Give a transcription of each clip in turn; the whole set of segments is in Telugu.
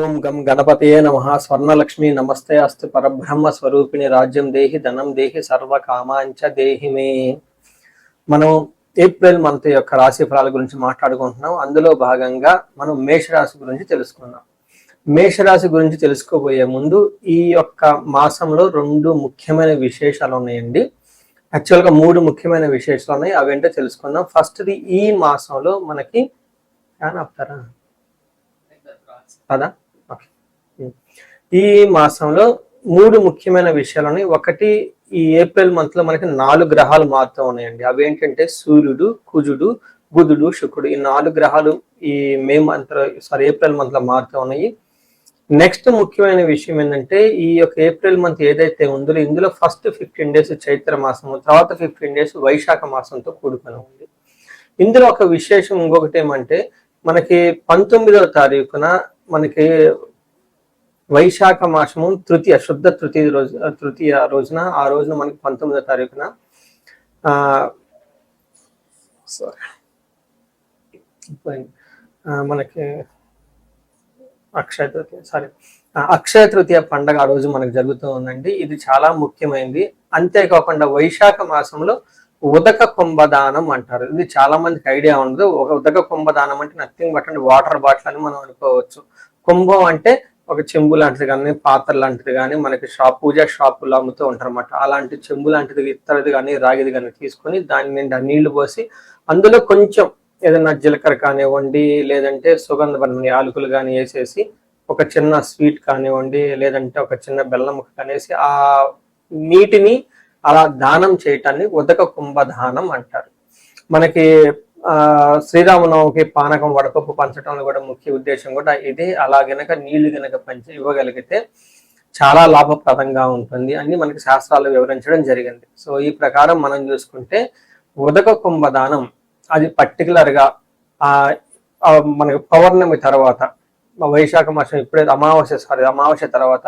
ఓం గం గణపతయే నమః. స్వర్ణలక్ష్మి నమస్తే అస్తు. పరబ్రహ్మ స్వరూపిణి రాజ్యం దేహి ధనం దేహి సర్వ కామాంచ దేహి మే. మనం ఏప్రిల్ మంత్ యొక్క రాశి ఫలాల గురించి మాట్లాడుకుంటున్నాం. అందులో భాగంగా మనం మేషరాశి గురించి తెలుసుకున్నాం. మేషరాశి గురించి తెలుసుకోబోయే ముందు ఈ యొక్క మాసంలో రెండు ముఖ్యమైన విశేషాలు ఉన్నాయండి. యాక్చువల్గా మూడు ముఖ్యమైన విశేషాలు ఉన్నాయి. అవేంటో తెలుసుకుందాం. ఫస్ట్ది, ఈ మాసంలో మనకి ఆపుతారా కదా, ఈ మాసంలో మూడు ముఖ్యమైన విషయాలని. ఒకటి, ఈ ఏప్రిల్ మంత్ లో మనకి 4 గ్రహాలు మారుతూ ఉన్నాయండి. అవేంటంటే సూర్యుడు, కుజుడు, బుధుడు, శుక్రుడు. ఈ 4 గ్రహాలు ఈ ఏప్రిల్ మంత్ లో మారుతూ ఉన్నాయి. నెక్స్ట్ ముఖ్యమైన విషయం ఏంటంటే, ఈ యొక్క ఏప్రిల్ మంత్ ఏదైతే ఉందో ఇందులో ఫస్ట్ 15 డేస్ చైత్ర మాసము, తర్వాత 15 డేస్ వైశాఖ మాసంతో కూడుకొని ఉంది. ఇందులో ఒక విశేషం ఇంకొకటి ఏమంటే, మనకి 19వ తారీఖున మనకి వైశాఖ మాసము తృతీయ, శుద్ధ తృతీయ రోజున, ఆ రోజున మనకి 19వ తారీఖున మనకి అక్షయ తృతీయ పండగ ఆ రోజు మనకు జరుగుతూ ఉందండి. ఇది చాలా ముఖ్యమైనది. అంతేకాకుండా వైశాఖ మాసంలో ఉదక కుంభదానం అంటారు. ఇది చాలా మందికి ఐడియా ఉండదు. ఒక ఉదక కుంభదానం అంటే నథింగ్ బట్ అంటే వాటర్ బాటిల్ అని మనం అనుకోవచ్చు. కుంభం అంటే ఒక చెంబు లాంటిది కానీ, పాత్ర లాంటిది కానీ, మనకి పూజా షాపుల్లో అమ్ముతూ ఉంటారు అన్నమాట. అలాంటి చెంబు లాంటిది, ఇత్తడిది కానీ, రాగిది కానీ తీసుకొని దాని నిండా నీళ్లు పోసి అందులో కొంచెం ఏదైనా జీలకర్ర కానివ్వండి, లేదంటే సుగంధ యాలకులు కానీ వేసేసి, ఒక చిన్న స్వీట్ కానివ్వండి, లేదంటే ఒక చిన్న బెల్లం ముక్క కనేసి ఆ నీటిని అలా దానం చేయటాన్ని ఉదక కుంభదానం అంటారు. మనకి శ్రీరామనవమికి పానకం, వడపప్పు పంచడంలో కూడా ముఖ్య ఉద్దేశం కూడా ఇదే. అలా గనక నీళ్లు గనక పంచి ఇవ్వగలిగితే చాలా లాభప్రదంగా ఉంటుంది అని మనకి శాస్త్రాలు వివరించడం జరిగింది. సో ఈ ప్రకారం మనం చూసుకుంటే ఉదక కుంభదానం అది పర్టికులర్గా మనకి పౌర్ణమి తర్వాత, వైశాఖ మాసం ఎప్పుడైతే అమావాస్య తర్వాత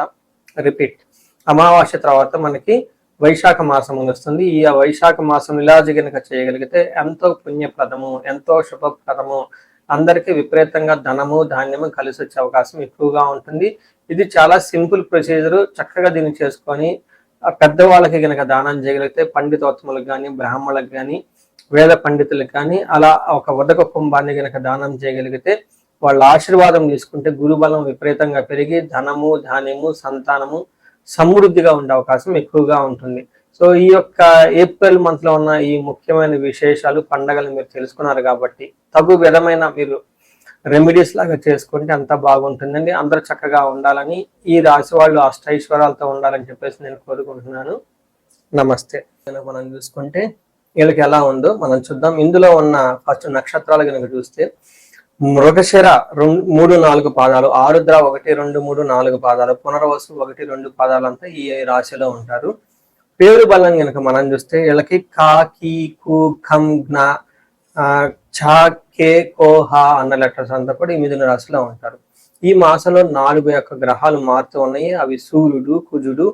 అమావాస్య తర్వాత మనకి వైశాఖ మాసం వస్తుంది. ఈ వైశాఖ మాసం ఇలా గనక చేయగలిగితే ఎంతో పుణ్యప్రదము, ఎంతో శుభప్రదము, అందరికీ విపరీతంగా ధనము ధాన్యము కలిసి వచ్చే అవకాశం ఎక్కువగా ఉంటుంది. ఇది చాలా సింపుల్ ప్రొసీజరు. చక్కగా దీన్ని చేసుకొని పెద్దవాళ్ళకి గనక దానం చేయగలిగితే, పండితోత్తములకు కానీ, బ్రాహ్మణులకు కానీ, వేద పండితులకు కానీ అలా ఒక ఉదక కుంభాన్ని గనక దానం చేయగలిగితే, వాళ్ళ ఆశీర్వాదం తీసుకుంటే గురుబలం విపరీతంగా పెరిగి ధనము ధాన్యము సంతానము సమృద్ధిగా ఉండే అవకాశం ఎక్కువగా ఉంటుంది. సో ఈ యొక్క ఏప్రిల్ మంత్ లో ఉన్న ఈ ముఖ్యమైన విశేషాలు, పండగలు మీరు తెలుసుకున్నారు కాబట్టి తగు విధమైన మీరు రెమెడీస్ లాగా చేసుకుంటే అంత బాగుంటుందండి. అందరూ చక్కగా ఉండాలని, ఈ రాశి వాళ్ళు అష్టైశ్వర్యాలతో ఉండాలని చెప్పేసి నేను కోరుకుంటున్నాను. నమస్తే. మనం చూసుకుంటే వీళ్ళకి ఎలా ఉందో మనం చూద్దాం. ఇందులో ఉన్న ఫస్ట్ నక్షత్రాలు కనుక చూస్తే, మృగశిర 3, 4 పాదాలు, ఆరుద్ర 1, 2, 3, 4 పాదాలు, పునర్వసు 1, 2 పాదాలంతా ఈ రాశిలో ఉంటారు. పేరు బలం కనుక మనం చూస్తే వీళ్ళకి కా, కీ, కు, ఖం, జ్ఞ, ఛ, కే, కో, హ అన్న లెటర్స్ అంతా కూడా ఈ మిథున రాశిలో ఉంటారు. ఈ మాసంలో 4 యొక్క గ్రహాలు మారుతూ ఉన్నాయి. అవి సూర్యుడు, కుజుడు,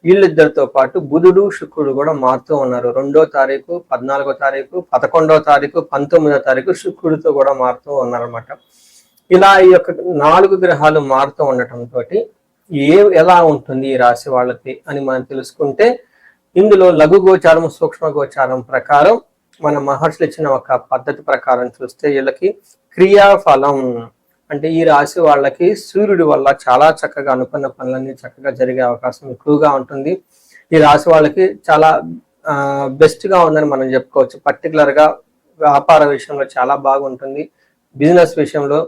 వీళ్ళిద్దరితో పాటు బుధుడు, శుక్రుడు కూడా మారుతూ ఉన్నారు. 2వ తారీఖు, 14వ తారీఖు, 11వ తారీఖు, 19వ తారీఖు శుక్రుడితో కూడా మారుతూ ఉన్నారన్నమాట. ఇలా ఈ యొక్క 4 గ్రహాలు మారుతూ ఉండటంతో ఎలా ఉంటుంది ఈ రాశి వాళ్ళకి అని మనం తెలుసుకుంటే, ఇందులో లఘు గోచారం, సూక్ష్మ గోచారం ప్రకారం మన మహర్షులు ఇచ్చిన ఒక పద్ధతి ప్రకారం చూస్తే వీళ్ళకి క్రియాఫలం అంటే, ఈ రాశి వాళ్ళకి సూర్యుడి వల్ల చాలా చక్కగా అనుకున్న పనులన్నీ చక్కగా జరిగే అవకాశం ఎక్కువగా ఉంటుంది. ఈ రాశి వాళ్ళకి చాలా బెస్ట్ గా ఉందని మనం చెప్పుకోవచ్చు. పర్టికులర్ గా వ్యాపార విషయంలో చాలా బాగుంటుంది. బిజినెస్ విషయంలో,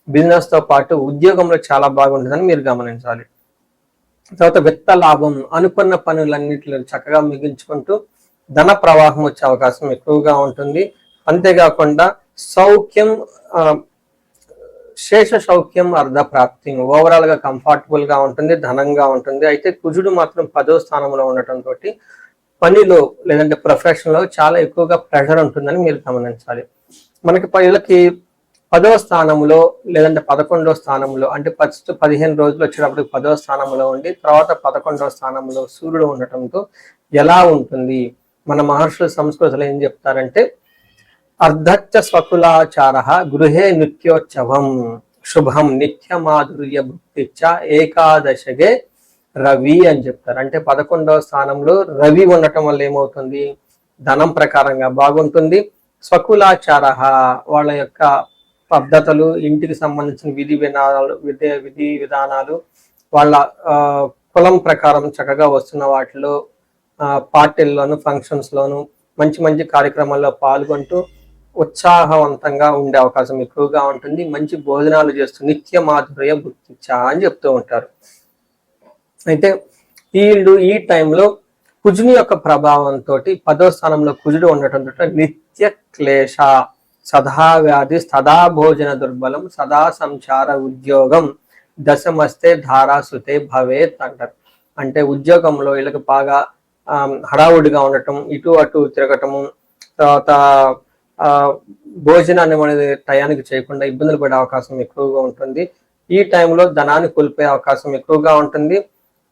బిజినెస్ తో పాటు ఉద్యోగంలో చాలా బాగుంటుందని మీరు గమనించాలి. తర్వాత విత్త లాభం, అనుకున్న పనులన్నింటిలో చక్కగా మిగిల్చుకుంటూ ధన ప్రవాహం వచ్చే అవకాశం ఎక్కువగా ఉంటుంది. అంతేకాకుండా సౌఖ్యం, శేష సౌఖ్యం, అర్ధ ప్రాప్తి, ఓవరాల్ గా కంఫర్టబుల్ గా ఉంటుంది, ధనంగా ఉంటుంది. అయితే కుజుడు మాత్రం 10వ స్థానంలో ఉండటంతో పనిలో లేదంటే ప్రొఫెషన్ లో చాలా ఎక్కువగా ప్రెషర్ ఉంటుందని మీరు గమనించాలి. మనకి వీళ్ళకి 10వ స్థానంలో లేదంటే 11వ స్థానంలో, అంటే ఫస్ట్ 15 రోజులు వచ్చేటప్పుడు 10వ స్థానంలో ఉండి తర్వాత 11వ స్థానంలో సూర్యుడు ఉండటంతో ఎలా ఉంటుంది, మన మహర్షుల సంస్కృతిలో ఏం చెప్తారంటే, అర్ధచ్చ స్వకులాచార గృహే నిత్యోత్సవం శుభం నిత్య మాధుర్య భుక్తిచ్చ ఏకాదశగే రవి అని చెప్తారు. అంటే 11వ స్థానంలో రవి ఉండటం వల్ల ఏమవుతుంది, ధనం ప్రకారంగా బాగుంటుంది. స్వకులాచార, వాళ్ళ యొక్క పద్ధతులు, ఇంటికి సంబంధించిన విధి విధానాలు, వాళ్ళ కులం ప్రకారం చక్కగా వస్తున్న వాటిలో పార్టీల్లోను ఫంక్షన్స్ లోను మంచి మంచి కార్యక్రమాల్లో పాల్గొంటూ ఉత్సాహవంతంగా ఉండే అవకాశం ఎక్కువగా ఉంటుంది. మంచి భోజనాలు చేస్తూ నిత్య మాధుర్య భుక్తిచ్చ అని చెప్తూ ఉంటారు. అయితే వీళ్ళు ఈ టైంలో కుజుని యొక్క ప్రభావంతో 10వ స్థానంలో కుజుడు ఉండటంతో నిత్య క్లేశ, సదా వ్యాధి, సదా భోజన దుర్బలం, సదా సంచార ఉద్యోగం, దశమస్తే ధారాసుతే భవేత్ అంటారు. అంటే ఉద్యోగంలో వీళ్ళకి బాగా హడావుడిగా ఉండటం, ఇటు అటు తిరగటము, తర్వాత భోజనాన్ని అనేది టయానికి చేయకుండా ఇబ్బందులు పడే అవకాశం ఎక్కువగా ఉంటుంది. ఈ టైంలో ధనాన్ని కోల్పోయే అవకాశం ఎక్కువగా ఉంటుంది.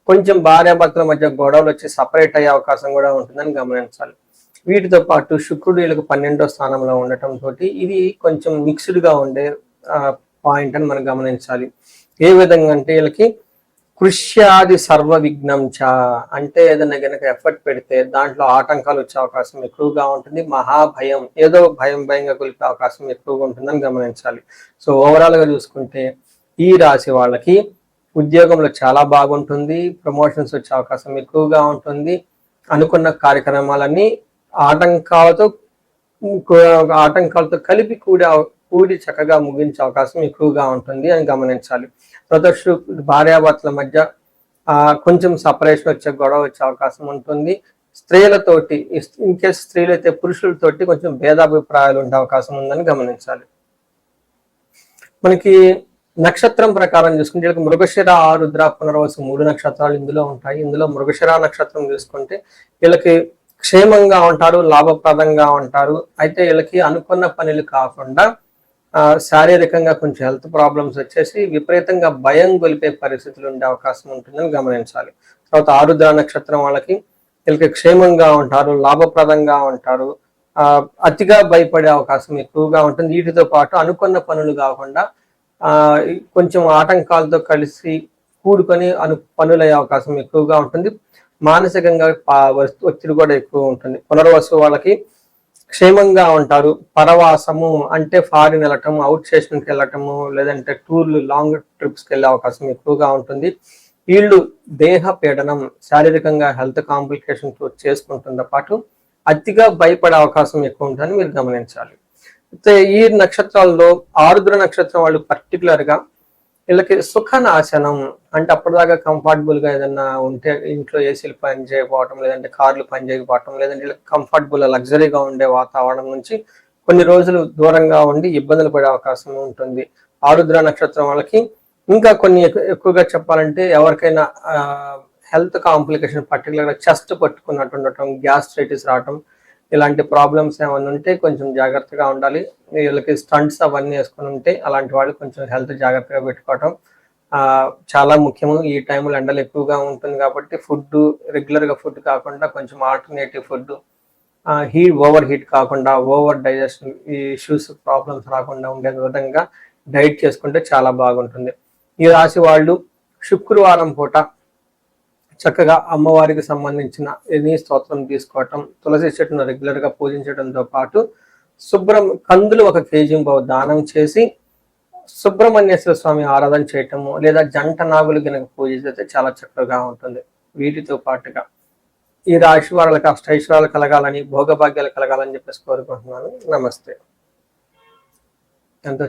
కొంచెం భార్యాభర్తల మధ్య గొడవలు వచ్చి సపరేట్ అయ్యే అవకాశం కూడా ఉంటుందని గమనించాలి. వీటితో పాటు శుక్రుడు వీళ్ళకి 12వ స్థానంలో ఉండటం తోటి ఇది కొంచెం మిక్స్డ్ గా ఉండే పాయింట్ అని మనం గమనించాలి. ఏ విధంగా అంటే వీళ్ళకి కృష్యాది సర్వ విఘ్నం చ, అంటే ఏదైనా కనుక ఎఫర్ట్ పెడితే దాంట్లో ఆటంకాలు వచ్చే అవకాశం ఎక్కువగా ఉంటుంది. మహాభయం, ఏదో భయంగా కొలిపే అవకాశం ఎక్కువగా ఉంటుందని గమనించాలి. సో ఓవరాల్ గా చూసుకుంటే ఈ రాశి వాళ్ళకి ఉద్యోగంలో చాలా బాగుంటుంది. ప్రమోషన్స్ వచ్చే అవకాశం ఎక్కువగా ఉంటుంది. అనుకున్న కార్యక్రమాలన్నీ ఆటంకాలతో కలిపి కూడి చక్కగా ముగించే అవకాశం ఎక్కువగా ఉంటుంది అని గమనించాలి. భార్యాభర్తల మధ్య కొంచెం సపరేషన్ వచ్చే గొడవ వచ్చే అవకాశం ఉంటుంది. స్త్రీలతోటి, ఇన్ కేసు స్త్రీలైతే పురుషులతోటి కొంచెం భేదాభిప్రాయాలు ఉండే అవకాశం ఉందని గమనించాలి. మనకి నక్షత్రం ప్రకారం చూసుకుంటే వీళ్ళకి మృగశిర, ఆరుద్ర, పునర్వసు 3 నక్షత్రాలు ఇందులో ఉంటాయి. ఇందులో మృగశిర నక్షత్రం చూసుకుంటే వీళ్ళకి క్షేమంగా ఉంటారు, లాభప్రదంగా ఉంటారు. అయితే వీళ్ళకి అనుకున్న పనులు కాకుండా శారీరకంగా కొంచెం హెల్త్ ప్రాబ్లమ్స్ వచ్చేసి విపరీతంగా భయం గొలిపే పరిస్థితులు ఉండే అవకాశం ఉంటుందని గమనించాలి. తర్వాత ఆరుద్ర నక్షత్రం వాళ్ళకి వీళ్ళకి క్షేమంగా ఉంటారు, లాభప్రదంగా ఉంటారు, అతిగా భయపడే అవకాశం ఎక్కువగా ఉంటుంది. వీటితో పాటు అనుకున్న పనులు కాకుండా కొంచెం ఆటంకాలతో కలిసి కూడుకొని పనులయ్యే అవకాశం ఎక్కువగా ఉంటుంది. మానసికంగా ఒత్తిడి కూడా ఎక్కువ ఉంటుంది. పునర్వసు వాళ్ళకి క్షేమంగా ఉంటారు. పరవాసము అంటే ఫారిన్ వెళ్ళటము, అవుట్ స్టేషన్కి వెళ్ళటము, లేదంటే టూర్లు, లాంగ్ ట్రిప్స్కి వెళ్ళే అవకాశం ఎక్కువగా ఉంటుంది. వీళ్ళు దేహ పీడనం, శారీరకంగా హెల్త్ కాంప్లికేషన్స్ చేసుకుంటున్న పాటు అతిగా భయపడే అవకాశం ఎక్కువ ఉంటుందని మీరు గమనించాలి. అయితే ఈ నక్షత్రాల్లో ఆరుద్ర నక్షత్రం వాళ్ళు పర్టికులర్ గా వీళ్ళకి సుఖనాశనం, అంటే అప్పటిదాకా కంఫర్టబుల్ గా ఏదన్నా ఉంటే ఇంట్లో ఏసీలు పని చేయకపోవటం, లేదంటే కార్లు పని చేయకపోవటం, లేదంటే కంఫర్టబుల్ లగ్జరీగా ఉండే వాతావరణం నుంచి కొన్ని రోజులు దూరంగా ఉండి ఇబ్బందులు పడే అవకాశం ఉంటుంది. ఆరుద్ర నక్షత్రం వాళ్ళకి ఇంకా కొన్ని ఎక్కువగా చెప్పాలంటే ఎవరికైనా హెల్త్ కాంప్లికేషన్, పర్టికులర్ గా చెస్ట్ పట్టుకున్నట్టు ఉండటం, గ్యాస్ట్రైటిస్ రావటం, ఇలాంటి ప్రాబ్లమ్స్ ఏమైనా ఉంటే కొంచెం జాగ్రత్తగా ఉండాలి. వీళ్ళకి స్టంట్స్ అవన్నీ వేసుకుని ఉంటే అలాంటి వాళ్ళు కొంచెం హెల్త్ జాగ్రత్తగా పెట్టుకోవటం చాలా ముఖ్యము. ఈ టైంలో ఎండలు ఎక్కువగా ఉంటుంది కాబట్టి ఫుడ్ రెగ్యులర్గా ఫుడ్ కాకుండా కొంచెం ఆల్టర్నేటివ్ ఫుడ్, ఓవర్ హీట్ కాకుండా, ఓవర్ డైజెషన్ ఇష్యూస్ ప్రాబ్లమ్స్ రాకుండా ఉండే విధంగా డైట్ చేసుకుంటే చాలా బాగుంటుంది. ఈ రాశి వాళ్ళు శుక్రవారం పూట చక్కగా అమ్మవారికి సంబంధించిన ఎనీ స్తోత్రం తీసుకోవటం, తులసి చెట్టును రెగ్యులర్ గా పూజించడంతో పాటు కందులు 1 కేజీ దానం చేసి సుబ్రహ్మణ్యేశ్వర స్వామి ఆరాధన చేయటము, లేదా జంట నాగులు కనుక పూజిస్తే చాలా చక్కగా ఉంటుంది. వీటితో పాటుగా ఈ రాశి వారికి అష్టైశ్వర్యాలు కలగాలని, భోగభాగ్యాలు కలగాలని చెప్పేసి కోరుకుంటున్నాను. నమస్తే. ఎంతో